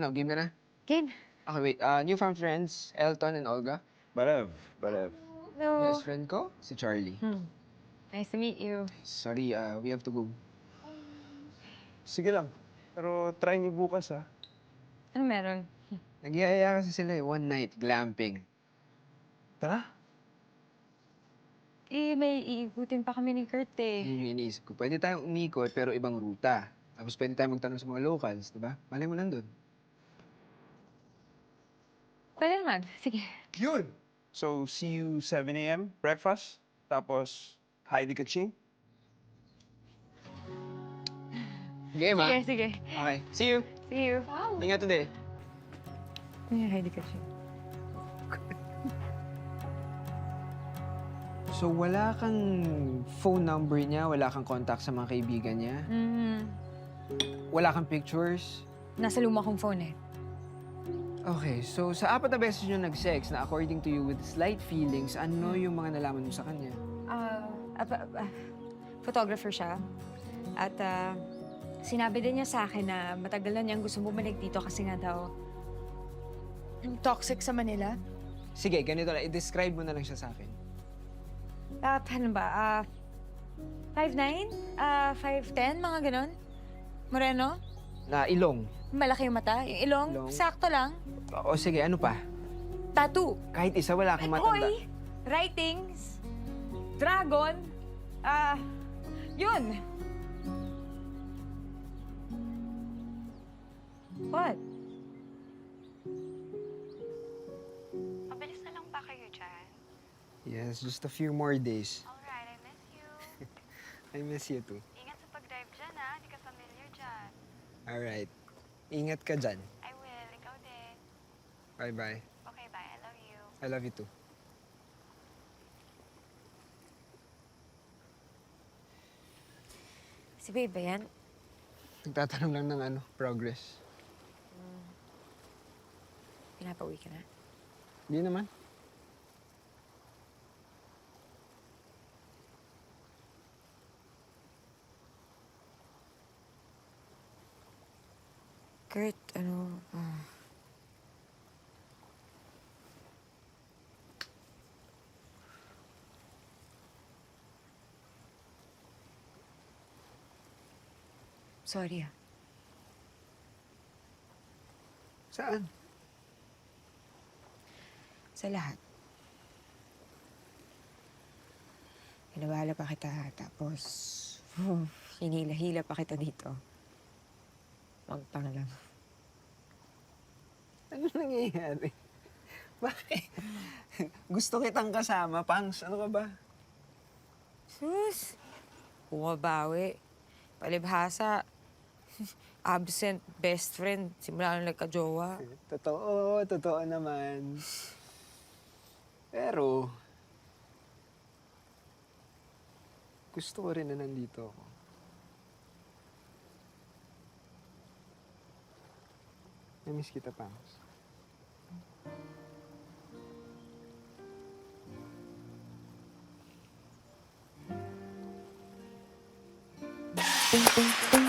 Ano, game ka na? Game. Okay, wait. Newfound friends, Elton and Olga. Balev, Balev. Hello. Best friend ko, si Charlie. Nice to meet you. Sorry, we have to go. Sige lang. Pero try niyo bukas, ha? Ano meron? Nagyayaya kasi sila one night, glamping. Tara. May iikutin pa kami ni Kurt eh. Yun yung iniisip ko. Pwede tayong umikot pero ibang ruta. Tapos pwede tayong magtanong sa mga locals, di ba? Malay mo nandun. Pwede naman. Sige. Yun! So, see you 7 a.m. breakfast. Tapos, Heidi Kaching. Game, ha? Sige, sige. Okay, see you. See you. Ingat today. Ay, Heidi ka siya. So, wala kang phone number niya, wala kang contact sa mga kaibigan niya, wala kang pictures. Nasa luma kong phone eh. Okay, so sa 4 na beses nyo nag-sex na according to you with slight feelings, ano yung mga nalaman mo sa kanya? Photographer siya. At sinabi din niya sa akin na matagal na niyang gusto bumalik dito kasi nga daw toxic sa Manila. Sige, ganito lang. I-describe mo na lang siya sa akin. Paano ba? 5'9"? 5'10"? Mga ganon? Moreno? Na ilong. Malaki yung mata? Yung ilong? Ilong. Sakto lang? O sige, ano pa? Tattoo? Kahit isa, wala kang matanda. Hoy! Writings? Dragon? Yun! What? Mabilis na lang ba kayo dyan? Yes, just a few more days. Alright, I miss you. I miss you too. Ingat sa pag-drive dyan, ha? Hindi ka familiar dyan. Alright. Ingat ka dyan. I will. Ikaw din. Bye-bye. Okay, bye. I love you. I love you too. Si Babe ba yan? Nagtatanong lang ng progress. Pinapauwi ka na? Hindi naman. Kurt, Sorry ah. Saan? Sa lahat. Pinabala pa kita, tapos hinila-hila pa kita dito. Magpang lang. Ano nangyayari? Bakit? Gusto kitang kasama, Pangs. Ano ka ba? Sus! Bumabawi. Palibhasa. Absent best friend. Simula nung nagka-jowa. Totoo, totoo naman. Pero, gusto ko rin na nandito ako. Namiss kita, Pangs. Thank you.